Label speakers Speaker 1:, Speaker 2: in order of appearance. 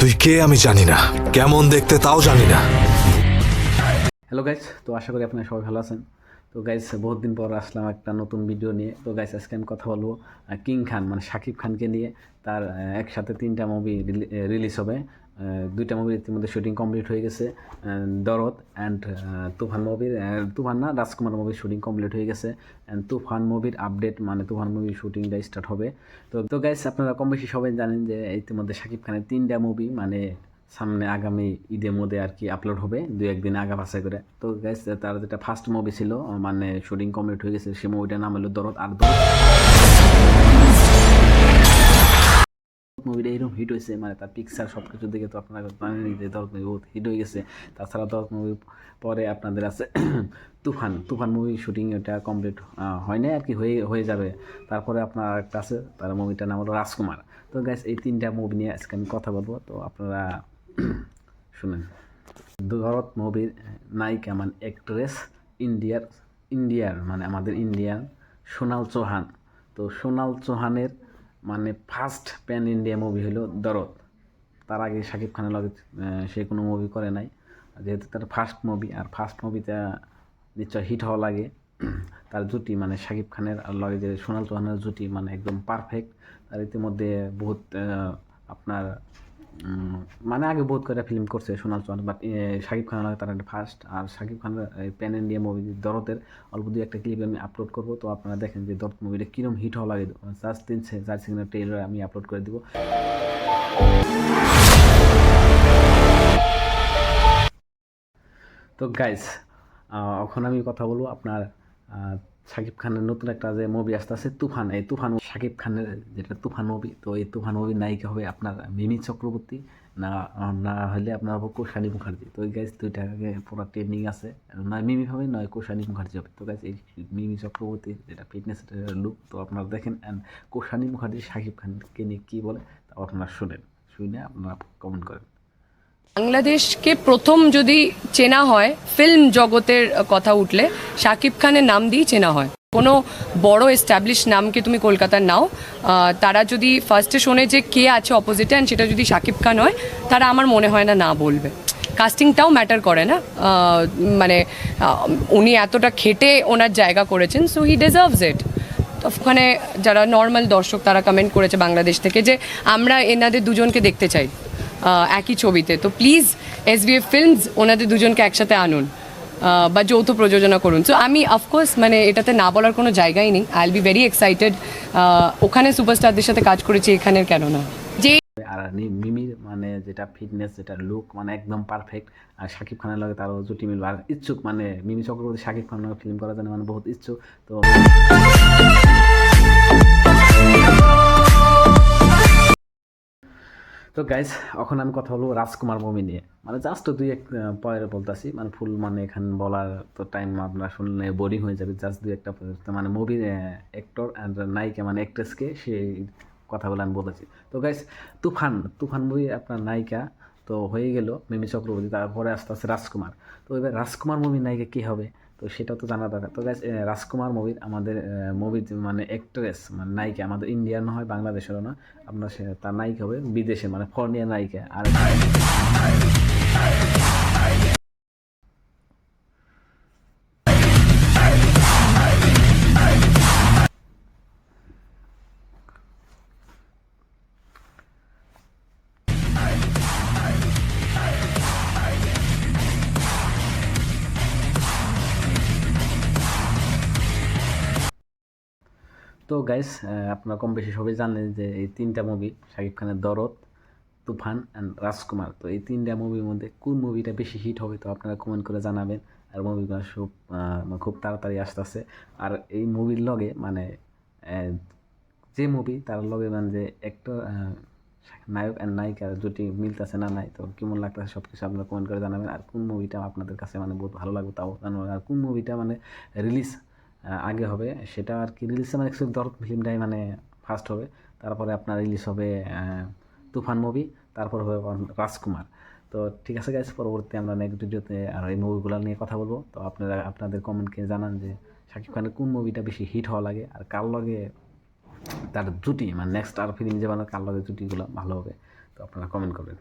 Speaker 1: তুই কে আমি জানি না, কেমন দেখতে তাও জানি না।
Speaker 2: হ্যালো গাইস, তো আশা করি আপনারা সবাই ভালো আছেন। তো গাইস, বহুত দিন পর আসলাম একটা নতুন ভিডিও নিয়ে। তো গাইস, আজকে আমি কথা বলবো কিং খান মানে শাকিব খানকে নিয়ে। তার একসাথে 3টা মুভি রিলিজ হবে। 2টা মুভির ইতিমধ্যে শুটিং কমপ্লিট হয়ে গেছে। দরদ অ্যান্ড তুফান মুভির, তুফান না রাজকুমার মুভির শুটিং কমপ্লিট হয়ে গেছে। অ্যান্ড তুফান মুভির আপডেট মানে তুফান মুভির শুটিংটা স্টার্ট হবে। তো গাইস, আপনারা কম বেশি সবাই জানেন যে ইতিমধ্যে শাকিব খানের 3টা মুভি মানে সামনে আগামী ঈদের মধ্যে আর কি আপলোড হবে 2-1 দিন আগা পাশে করে। তো গাইস, তার যেটা ফার্স্ট মুভি ছিল মানে শুটিং কমপ্লিট হয়ে গেছে, সেই মুভিটার নাম হলো দরদ। আর দরদ মুভিটা এরকম হিট হয়েছে মানে তার পিকচার সব কিছু দেখে তো আপনারা জানেন যে দরদ মুভি বহুত হিট হয়ে গেছে। তাছাড়া দরদ মুভি পরে আপনাদের আছে তুফান মুভি শুটিং এটা কমপ্লিট হয় না আর কি, হয়ে যাবে। তারপরে আপনার একটা আছে, তার মুভিটার নাম হলো রাজকুমার। তো গাইস, এই 3টা মুভি নিয়ে আজকে আমি কথা বলবো, তো আপনারা শুনেন। দরদ মুভির নায়িকা মানে অ্যাক্ট্রেস ইন্ডিয়ার মানে আমাদের ইন্ডিয়ান সোনাল চৌহান। তো সোনাল চৌহানের মানে ফার্স্ট প্যান ইন্ডিয়া মুভি হলো দরদ। তার আগে শাকিব খানের লগে সে কোনো মুভি করে নাই, যেহেতু তার ফার্স্ট মুভি। আর ফার্স্ট মুভিটা নিশ্চয় হিট হওয়া লাগে। তার জুটি মানে শাকিব খানের আর লগে যে সোনাল চৌহানের জুটি মানে একদম পারফেক্ট। তার ইতিমধ্যে বহুত আপনার মানে আগে বহুত কয়টা ফিল্ম করছে সোনাল চৌহান, বাট শাকিব খানের লগে তার একটা ফার্স্ট। আর শাকিব খানের প্যান ইন্ডিয়া মুভি দরদের অল্প 2-1টা ক্লিপ আমি আপলোড করবো। তো আপনারা দেখেন যে দরদ মুভিটা কীরকম হিট হওয়া লাগে। জাস্ট 3-4 সেকেন্ডের ট্রেলার আমি আপলোড করে দিব। তো গাইস, এখন আমি কথা বলবো আপনার শাকিব খানের নতুন একটা যে মুভি আসতেছে তুফান। এই তুফান শাকিব খানের যেটা তুফান মুভি, তো এই তুফান মুভির নায়িকা হবে আপনার মিমি চক্রবর্তী, না না হলে আপনার হবে কৌশানী মুখার্জি। তো এই গাইস, 2টা পুরো ট্রেন্ডিং আছে, নয় মিমি হবে নয় কৌশানী মুখার্জি হবে। তো গাইস, এই মিমি চক্রবর্তী যেটা ফিটনেস লুক, তো আপনারা দেখেন। অ্যান্ড কৌশানী মুখার্জি শাকিব খানকে নিয়ে কী বলে তাও আপনারা শুনে আপনারা কমেন্ট করেন।
Speaker 3: বাংলাদেশকে প্রথম যদি চেনা হয় ফিল্ম জগতের কথা উঠলে শাকিব খানের নাম দিয়েই চেনা হয়। কোনো বড় এস্টাবলিশ নামকে তুমি কলকাতার নাও, তারা যদি ফার্স্টে শোনে যে কে আছে অপোজিটে অ্যান্ড সেটা যদি শাকিব খান হয়, তারা আমার মনে হয় না না বলবে। কাস্টিংটাও ম্যাটার করে না, মানে উনি এতটা খেটে ওনার জায়গা করেছেন, সো হি ডিজার্ভস ইট। ওখানে যারা নর্মাল দর্শক তারা কমেন্ট করেছে বাংলাদেশ থেকে যে আমরা এনাদের দুজনকে দেখতে চাই একই ছবিতে। তো প্লিজ SVF ফিল্মস ওনাদের দুজনকে একসাথে আনুন বা যৌথ প্রযোজনা করুন। সো আমি অফকোর্স মানে এটাতে না বলার কোনো জায়গাই নেই। I will be very excited. ওখানে সুপারস্টারদের সাথে কাজ করেছি, এখানের কেন না। যে
Speaker 2: আর মিমির মানে যেটা ফিটনেস, যেটা লুক মানে একদম পারফেক্ট। আর শাকিব খানের লগে তারও জুটি মিলবে। আর ইচ্ছুক মানে মিমি চক্রবর্তী শাকিব খানের লগে ফিল্ম করার জন্য মানে বহুত ইচ্ছুক। তো গাইস, এখন আমি কথা বলবো রাজকুমার মুভি নিয়ে। মানে জাস্ট 2-1 পয়েন্ট বলতেছি, মানে ফুল মানে এখানে বলার তো টাইম আপনারা শুনলে বোরিং হয়ে যাবে। জাস্ট 2-1টা মানে মুভির অ্যাক্টর অ্যান্ড নায়িকা মানে অ্যাক্ট্রেসকে সেই কথাগুলো আমি বলেছি। তো গাইস, তুফান মুভি আপনার নায়িকা তো হয়ে গেল মিমি চক্রবর্তী, তারপরে আস্তে আস্তে রাজকুমার। তো এবার রাজকুমার মুভির নায়িকা কী হবে, তো সেটাও তো জানা দরকার। তো গাইস, রাজকুমার মুভির আমাদের মুভির মানে অ্যাক্ট্রেস মানে নায়িকা আমাদের ইন্ডিয়ান হয়, বাংলাদেশেরও না। আপনার তার নায়িকা হবে বিদেশে মানে ফরেনিয়ার নায়িকা। আর তো গাইস, আপনারা কম বেশি সবাই জানেন যে এই 3টা মুভি শাকিব খানের দরদ, তুফান অ্যান্ড রাজকুমার। তো এই 3টা মুভির মধ্যে কোন মুভিটা বেশি হিট হবে, তো আপনারা কমেন্ট করে জানাবেন। আর মুভিগুলো খুব তাড়াতাড়ি আসতেছে। আর এই মুভির লগে মানে যে মুভি তার লগে মানে যে একটা নায়ক অ্যান্ড নায়িকার জুটি মিলতেছে না নাই, তো কেমন লাগতেছে সব কিছু আপনারা কমেন্ট করে জানাবেন। আর কোন মুভিটা আপনাদের কাছে মানে বহুত ভালো লাগবে তাও জানাবেন। আর কোন মুভিটা মানে রিলিজ আগে হবে সেটা আর কি, রিলিজ মানে অ্যাকচুয়ালি দরদ ফিল্মটাই মানে ফার্স্ট হবে। তারপরে আপনার রিলিজ হবে তুফান মুভি, তারপর হবে রাজকুমার। তো ঠিক আছে গাইস, পরবর্তী আমরা নেক্সট ভিডিওতে আর এই মুভিগুলো নিয়ে কথা বলবো। তো আপনারা আপনাদের কমেন্টকে জানান যে শাকিব খানের কোন মুভিটা বেশি হিট হওয়া লাগে আর কার লগে তার জুটি মানে নেক্সট আর ফিল্ম যে বানার কার লগে জুটিগুলো ভালো হবে, তো আপনারা কমেন্ট করবেন।